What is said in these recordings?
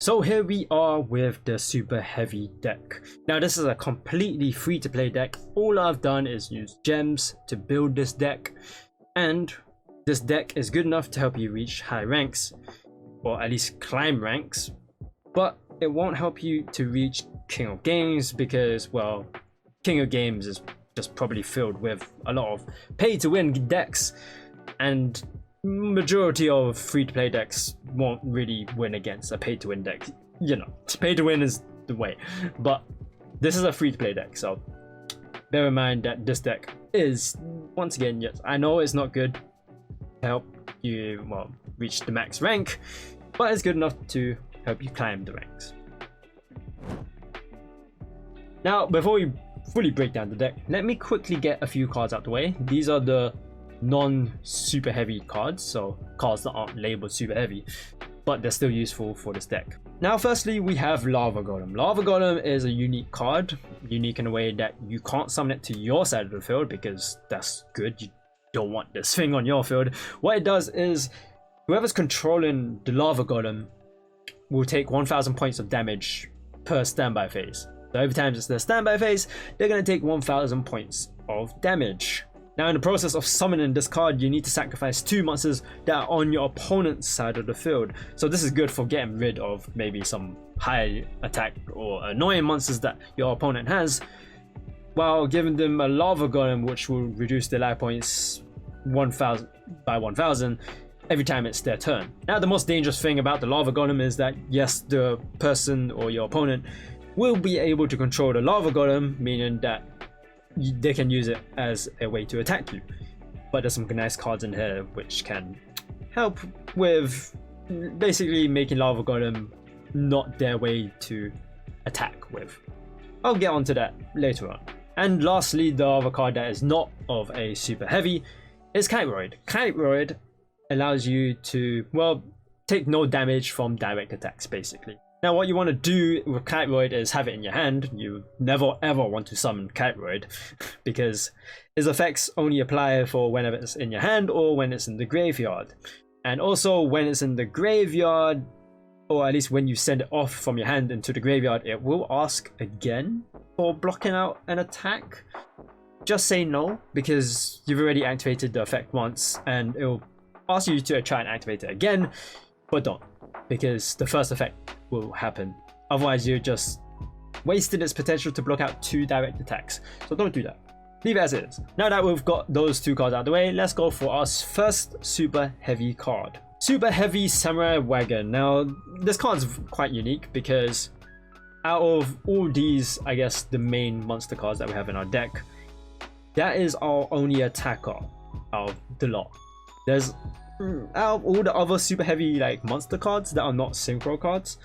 So here we are with the Super Heavy deck. Now this is a completely free to play deck. All I've done is use gems to build this deck, and this deck is good enough to help you reach high ranks, or at least climb ranks, but it won't help you to reach King of Games because, well, King of Games is just probably filled with a lot of pay to win decks, and majority of free-to-play decks won't really win against a pay-to-win deck. You know, pay-to-win is the way. But this is a free-to-play deck, so bear in mind that this deck is, once again, yes, I know it's not good to help you, well, reach the max rank, but it's good enough to help you climb the ranks. Now, before we fully break down the deck, let me quickly get a few cards out the way. These are the non-super heavy cards, so cards that aren't labeled super heavy, but they're still useful for this deck. Now firstly, we have Lava Golem. Lava Golem is a unique card, unique in a way that you can't summon it to your side of the field because that's good. You don't want this thing on your field. What it does is whoever's controlling the Lava Golem will take 1000 points of damage per standby phase. So every time it's their standby phase, they're going to take 1000 points of damage. Now in the process of summoning this card, you need to sacrifice 2 monsters that are on your opponent's side of the field. So this is good for getting rid of maybe some high attack or annoying monsters that your opponent has, while giving them a Lava Golem which will reduce their life points 1000 by 1000 every time it's their turn. Now the most dangerous thing about the Lava Golem is that yes, the person or your opponent will be able to control the Lava Golem, meaning that they can use it as a way to attack you. But there's some nice cards in here which can help with basically making Lava Golem not their way to attack with. I'll get onto that later on. And lastly, the other card that is not of a super heavy is Kiteroid. Kiteroid allows you to, well, take no damage from direct attacks basically. Now what you want to do with Kiteroid is have it in your hand. You never ever want to summon Kiteroid because his effects only apply for whenever it's in your hand or when it's in the graveyard. And also when it's in the graveyard, or at least when you send it off from your hand into the graveyard, it will ask again for blocking out an attack. Just say no because you've already activated the effect once, and it will ask you to try and activate it again, but don't, because the first effect will happen. Otherwise you're just wasting its potential to block out 2 direct attacks. So don't do that. Leave it as it is. Now that we've got those 2 cards out of the way, let's go for our first super heavy card. Superheavy Samurai Wagon. Now this card is quite unique because out of all these, I guess the main monster cards that we have in our deck, that is our only attacker out of the lot. There's out of all the other super heavy like monster cards that are not synchro cards,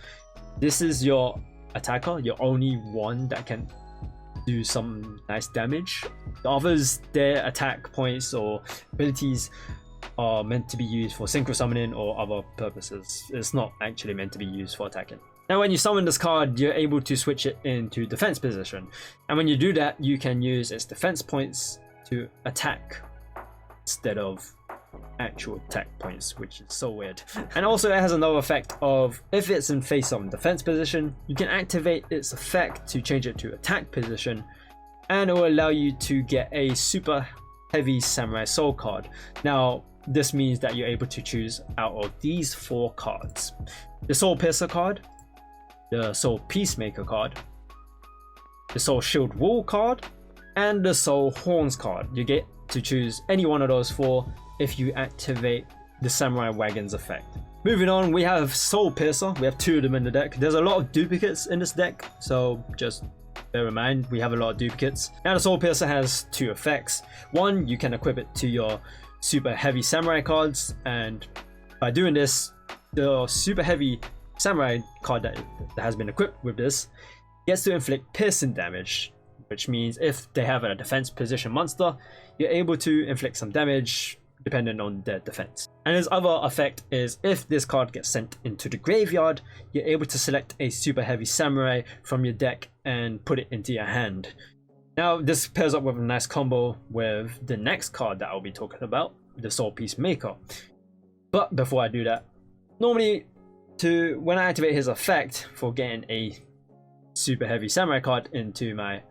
this is your attacker, your only one that can do some nice damage. The others, their attack points or abilities are meant to be used for synchro summoning or other purposes. It's not actually meant to be used for attacking. Now when you summon this card, you're able to switch it into defense position, and when you do that you can use its defense points to attack instead of actual attack points, which is so weird. And also it has another effect of if it's in face on defense position, you can activate its effect to change it to attack position, and it will allow you to get a super heavy samurai soul card. Now this means that you're able to choose out of these 4 cards: the Soulpiercer card, the Soulpeacemaker card, the Soulshield Wall card, and the Soulhorns card. You get to choose any one of those 4 if you activate the Samurai Wagon's effect. Moving on, we have Soulpiercer. We have 2 of them in the deck. There's a lot of duplicates in this deck, so just bear in mind we have a lot of duplicates. Now the Soulpiercer has 2 effects. One, you can equip it to your super heavy samurai cards, and by doing this, the super heavy samurai card that has been equipped with this gets to inflict piercing damage, which means if they have a defense position monster, you're able to inflict some damage depending on their defense. And his other effect is if this card gets sent into the graveyard, you're able to select a super heavy samurai from your deck and put it into your hand. Now this pairs up with a nice combo with the next card that I'll be talking about, the Soulpeacemaker. But before I do that, normally when I activate his effect for getting a super heavy samurai card into my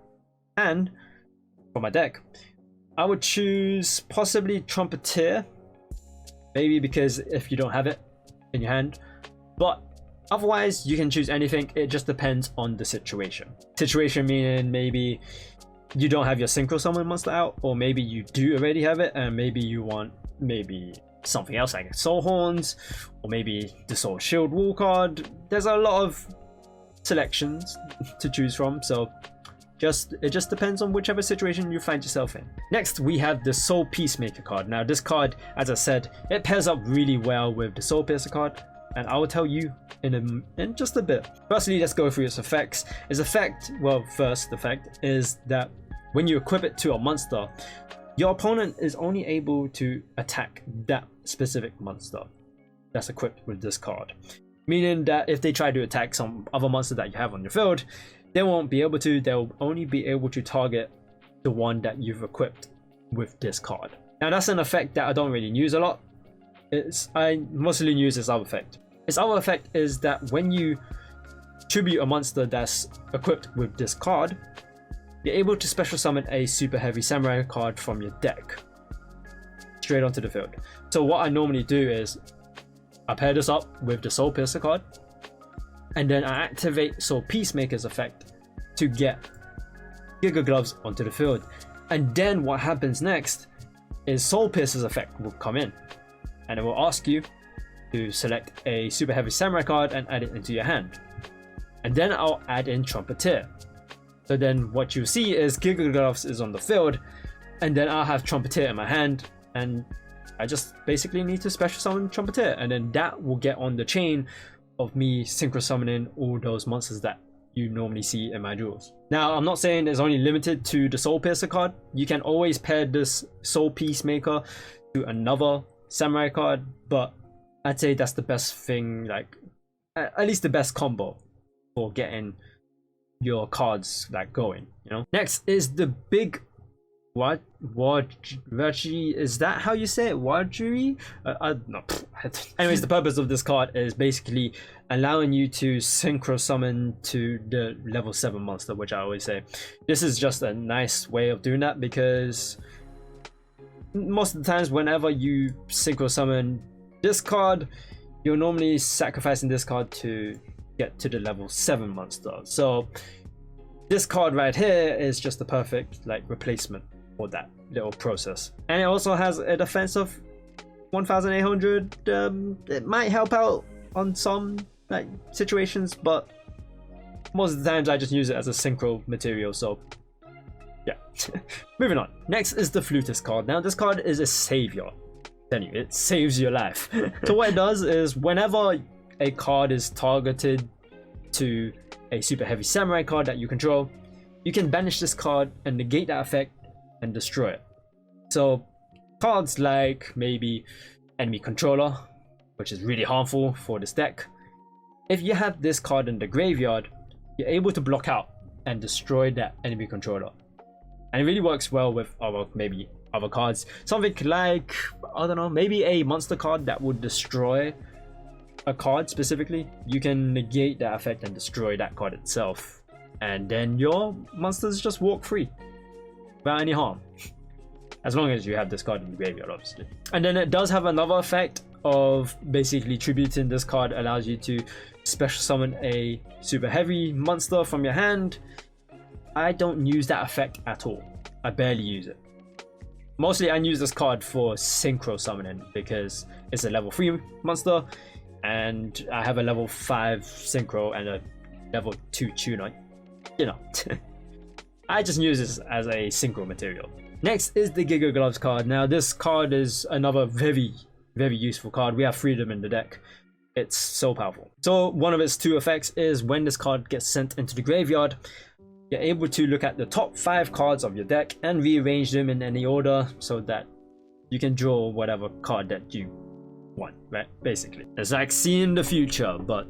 hand for my deck, I would choose possibly Trumpeter, maybe because if you don't have it in your hand, but otherwise you can choose anything. It just depends on the situation. Situation meaning maybe you don't have your synchro summon monster out, or maybe you do already have it and maybe you want maybe something else like Soulhorns, or maybe the Soulshield wall card. There's a lot of selections to choose from, so it just depends on whichever situation you find yourself in. Next we have the Soulpeacemaker card. Now this card, as I said, it pairs up really well with the Soulpiercer card, and I will tell you in just a bit. Firstly, let's go through its effects. Its effect, well, first effect is that when you equip it to a monster, your opponent is only able to attack that specific monster that's equipped with this card. Meaning that if they try to attack some other monster that you have on your field, they won't be able to. They'll only be able to target the one that you've equipped with this card. Now that's an effect that I don't really use a lot. I mostly use this other effect. Its other effect is that when you tribute a monster that's equipped with this card, you're able to special summon a super heavy samurai card from your deck straight onto the field. So what I normally do is I pair this up with the Soulpiercer card, and then I activate Soulpeacemaker's effect to get Gigagloves onto the field. And then what happens next is Soulpiercer's effect will come in, and it will ask you to select a super heavy samurai card and add it into your hand. And then I'll add in Trumpeter. So then what you see is Gigagloves is on the field, and then I'll have Trumpeter in my hand, and I just basically need to special summon Trumpeter, and then that will get on the chain of me synchro summoning all those monsters that you normally see in my duels. Now I'm not saying it's only limited to the Soulpiercer card. You can always pair this Soulpeacemaker to another samurai card, but I'd say that's the best thing, like at least the best combo for getting your cards like going, you know. Next is the big Waraji, is that how you say it? Waraji? No. Anyways, the purpose of this card is basically allowing you to synchro summon to the level 7 monster, which I always say. This is just a nice way of doing that, because most of the times whenever you synchro summon this card, you're normally sacrificing this card to get to the level 7 monster. So this card right here is just the perfect like replacement for that little process. And it also has a defense of 1800. It might help out on some like situations, but most of the times I just use it as a synchro material, so yeah. Moving on. Next is the Flutist card. Now this card is a savior. It saves your life. So what it does is whenever a card is targeted to a super heavy samurai card that you control, you can banish this card and negate that effect and destroy it. So cards like maybe enemy controller, which is really harmful for this deck, if you have this card in the graveyard, you're able to block out and destroy that enemy controller. And it really works well with maybe other cards. Something like, I don't know, maybe a monster card that would destroy a card specifically. You can negate that effect and destroy that card itself, and then your monsters just walk free without any harm, as long as you have this card in the graveyard, obviously. And then it does have another effect of basically tributing this card, allows you to special summon a super heavy monster from your hand. I don't use that effect at all. I barely use it. Mostly I use this card for synchro summoning because it's a level 3 monster and I have a level 5 synchro and a level 2 tuner, you know. I just use this as a synchro material. Next is the Gigagloves card. Now this card is another very useful card. We have freedom in the deck. It's so powerful. So one of its 2 effects is when this card gets sent into the graveyard, you're able to look at the top 5 cards of your deck and rearrange them in any order so that you can draw whatever card that you want, right? Basically. It's like seeing the future, but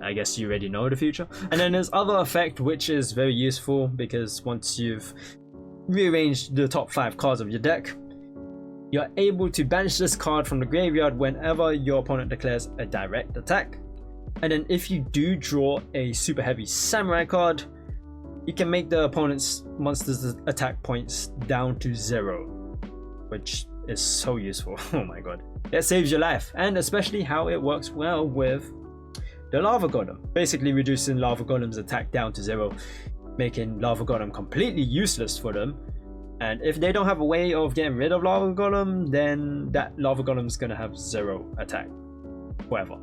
I guess you already know the future. And then there's other effect which is very useful because once you've rearranged the top 5 cards of your deck, you're able to banish this card from the graveyard whenever your opponent declares a direct attack. And then if you do draw a Superheavy Samurai card, you can make the opponent's monster's attack points down to 0, which is so useful. Oh my god. That saves your life, and especially how it works well with the Lava Golem, basically reducing Lava Golem's attack down to 0, making Lava Golem completely useless for them. And if they don't have a way of getting rid of Lava Golem, then that Lava Golem's gonna have 0 attack forever.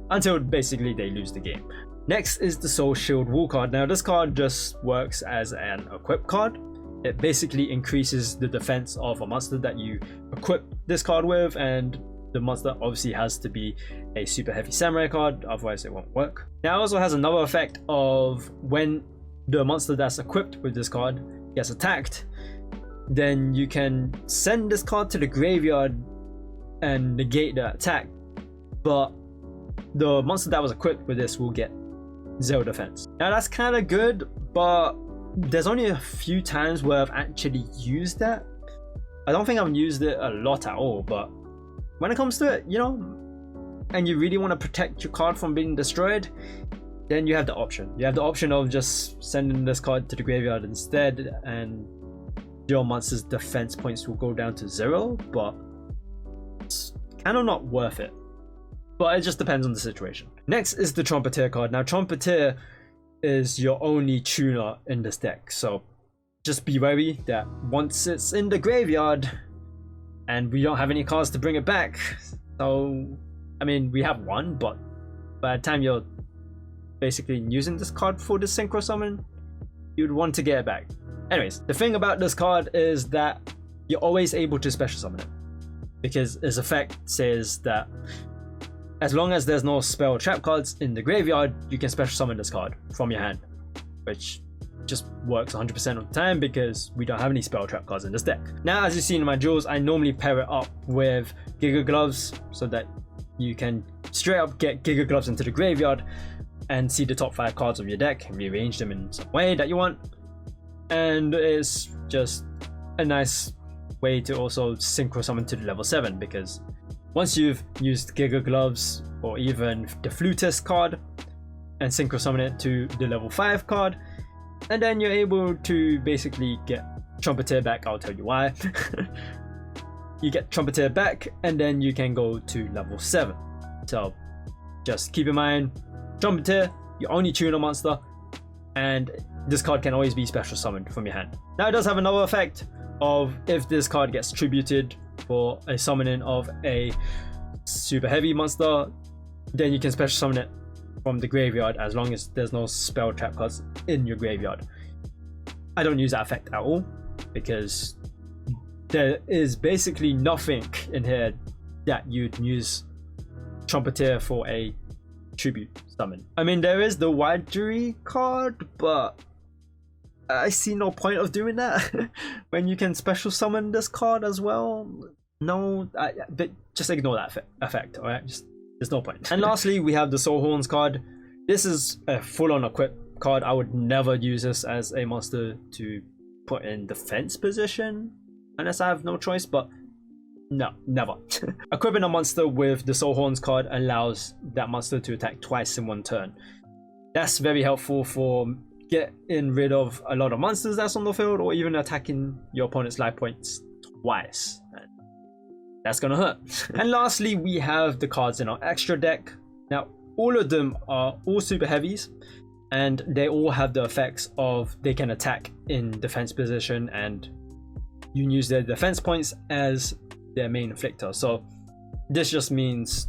Until basically they lose the game. Next is the Soulshield wall card. Now this card just works as an equip card. It basically increases the defense of a monster that you equip this card with, and the monster obviously has to be a Superheavy Samurai card, otherwise it won't work. Now it also has another effect of when the monster that's equipped with this card gets attacked, then you can send this card to the graveyard and negate the attack, but the monster that was equipped with this will get 0 defense. Now that's kind of good, but there's only a few times where I've actually used that. I don't think I've used it a lot at all, but when it comes to it, you know, and you really want to protect your card from being destroyed, then you have the option. You have the option of just sending this card to the graveyard instead, and your monster's defense points will go down to 0, but it's kind of not worth it. But it just depends on the situation. Next is the Trumpeter card. Now Trumpeter is your only tuner in this deck, so just be wary that once it's in the graveyard, and we don't have any cards to bring it back, so I mean we have one, but by the time you're basically using this card for the synchro summon, you'd want to get it back. Anyways, the thing about this card is that you're always able to special summon it, because its effect says that as long as there's no spell or trap cards in the graveyard, you can special summon this card from your hand, which just works 100% of the time because we don't have any spell trap cards in this deck. Now, as you see in my duels, I normally pair it up with Gigagloves so that you can straight up get Gigagloves into the graveyard and see the top 5 cards of your deck and rearrange them in some way that you want. And it's just a nice way to also synchro summon to the level 7, because once you've used Gigagloves or even the Flutist card and synchro summon it to the level 5 card, and then you're able to basically get Trumpeter back. I'll tell you why. You get Trumpeter back, and then you can go to level 7. So just keep in mind, Trumpeter, your only tuner monster, and this card can always be special summoned from your hand. Now it does have another effect of if this card gets tributed for a summoning of a super heavy monster, then you can special summon it from the graveyard as long as there's no spell trap cards in your graveyard. I don't use that effect at all because there is basically nothing in here that you'd use Trumpeter for a tribute summon. I mean, there is the Waraji card, but I see no point of doing that when you can special summon this card as well. No, but just ignore that effect, alright? There's no point. And lastly, we have the Soulhorns card. This is a full-on equip card. I would never use this as a monster to put in defense position unless I have no choice, but no, never. Equipping a monster with the Soulhorns card allows that monster to attack twice in one turn. That's very helpful for getting rid of a lot of monsters that's on the field, or even attacking your opponent's life points twice. That's gonna hurt. And lastly, we have the cards in our extra deck. Now, all of them are all super heavies, and they all have the effects of they can attack in defense position, and you can use their defense points as their main inflictor. So this just means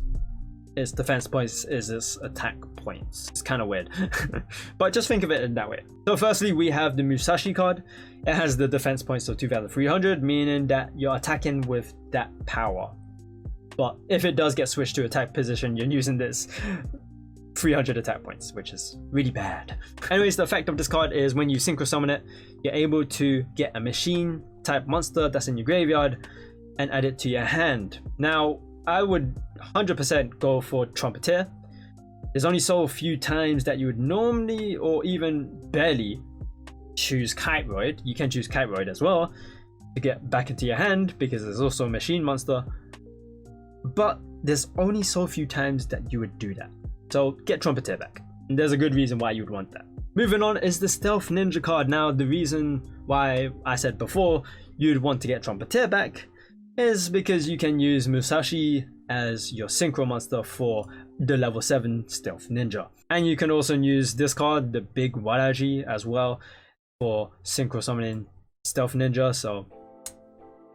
its defense points is its attack points. It's kind of weird, but just think of it in that way. So firstly, we have the Musashi card. It has the defense points of 2300, meaning that you're attacking with that power. But if it does get switched to attack position, you're using this 300 attack points, which is really bad. Anyways, the effect of this card is when you synchro summon it, you're able to get a machine type monster that's in your graveyard and add it to your hand. Now, I would 100% go for Trumpeter. There's only so few times that you would normally or even barely choose Kiteroid. You can choose Kiteroid as well, to get back into your hand because there's also a machine monster. But there's only so few times that you would do that. So get Trumpeter back. And there's a good reason why you would want that. Moving on is the Stealth Ninja card. Now, the reason why I said before you'd want to get Trumpeter back is because you can use Musashi as your synchro monster for the level 7 Stealth Ninja. And you can also use this card, the big Waraji, as well for synchro summoning Stealth Ninja. So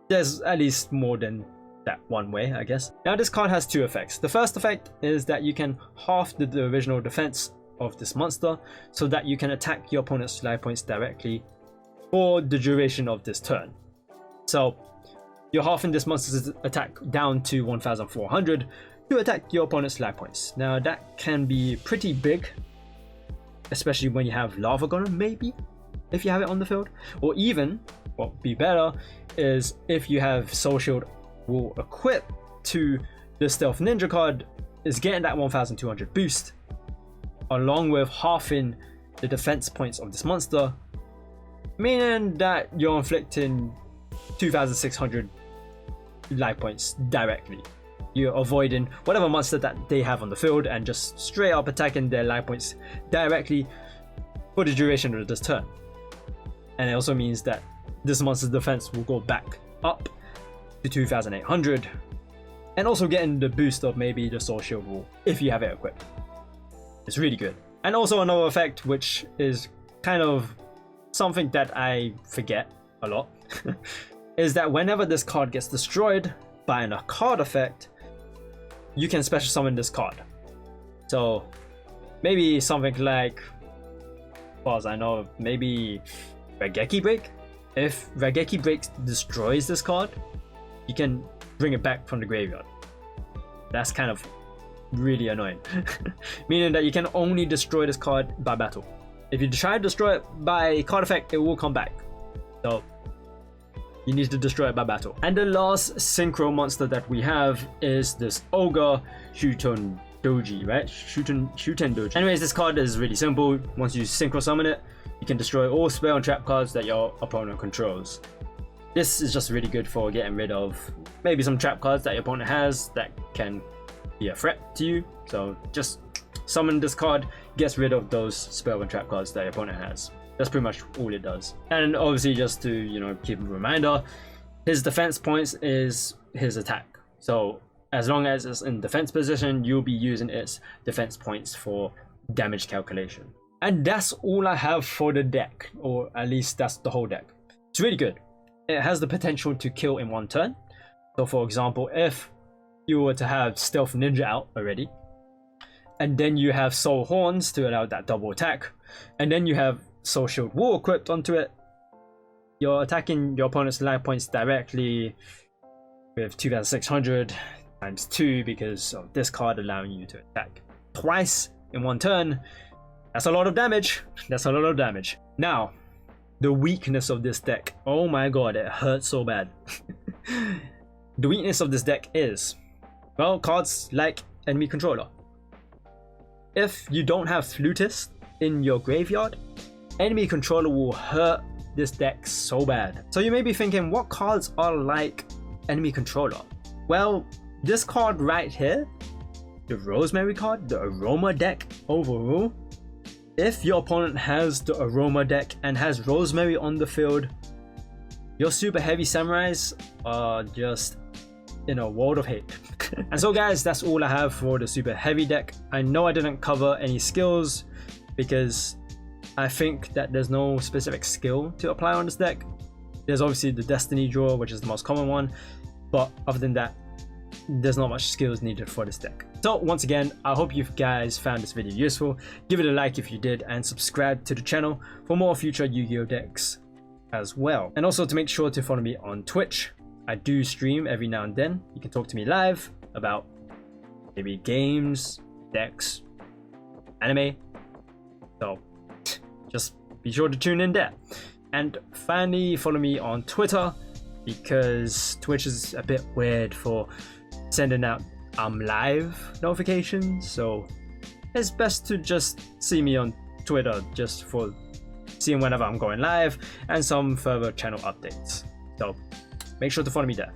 there's at least more than that one way, I guess. Now, this card has two effects. The first effect is that you can half the original defense of this monster so that you can attack your opponent's life points directly for the duration of this turn. So you're halving this monster's attack down to 1400 to attack your opponent's life points. Now that can be pretty big, especially when you have Lava Golem, maybe, if you have it on the field. Or even, what would be better, is if you have Soulshield will equip to the Stealth Ninja card, is getting that 1200 boost, along with halving the defense points of this monster, meaning that you're inflicting 2600 life points directly. You're avoiding whatever monster that they have on the field and just straight up attacking their life points directly for the duration of this turn. And it also means that this monster's defense will go back up to 2800, and also getting the boost of maybe the Soulshield wall if you have it equipped. It's really good. And also another effect, which is kind of something that I forget a lot, is that whenever this card gets destroyed by a card effect, you can special summon this card. So maybe something like, as far as I know, maybe Raigeki Break. If Raigeki Break destroys this card, you can bring it back from the graveyard. That's kind of really annoying. Meaning that you can only destroy this card by battle. If you try to destroy it by card effect, it will come back. So you need to destroy it by battle. And the last synchro monster that we have is this Ogre Shutendoji, right? Shutendoji. Anyways, this card is really simple. Once you synchro summon it, you can destroy all spell and trap cards that your opponent controls. This is just really good for getting rid of maybe some trap cards that your opponent has that can be a threat to you. So just summon this card, gets rid of those spell and trap cards that your opponent has. That's pretty much all it does. And obviously, just to, you know, keep a reminder, his defense points is his attack. So as long as it's in defense position, you'll be using its defense points for damage calculation. And that's all I have for the deck, or at least that's the whole deck. It's really good. It has the potential to kill in one turn. So for example, if you were to have Stealth Ninja out already, and then you have Soulhorns to allow that double attack, and then you have Soulshield Wall equipped onto it, you're attacking your opponent's life points directly with 2600 times 2 because of this card allowing you to attack twice in one turn. That's a lot of damage. That's a lot of damage. Now, the weakness of this deck. Oh my god, it hurts so bad. The weakness of this deck is, well, cards like Enemy Controller. If you don't have Flutist in your graveyard, Enemy Controller will hurt this deck so bad. So you may be thinking, what cards are like Enemy Controller? Well, this card right here, the Rosemary card, the Aroma deck overall, if your opponent has the Aroma deck and has Rosemary on the field, your Superheavy Samurais are just in a world of hate. And so guys, that's all I have for the Superheavy deck. I know I didn't cover any skills because I think that there's no specific skill to apply on this deck. There's obviously the Destiny draw, which is the most common one, but other than that, there's not much skills needed for this deck. So once again, I hope you guys found this video useful. Give it a like if you did, and subscribe to the channel for more future Yu-Gi-Oh decks as well. And also to make sure to follow me on Twitch. I do stream every now and then. You can talk to me live about maybe games, decks, anime. So just be sure to tune in there. And finally, follow me on Twitter, because Twitch is a bit weird for sending out live notifications, so it's best to just see me on Twitter just for seeing whenever I'm going live and some further channel updates. So make sure to follow me there.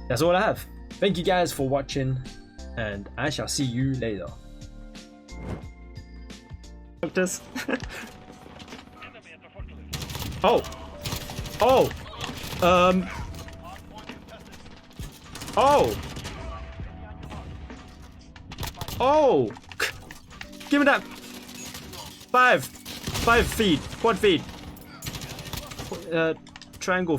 That's all I have. Thank you guys for watching, and I shall see you later. This. Oh. Oh. Oh. Oh. Give me that. 5 feet. Quad feet. Triangle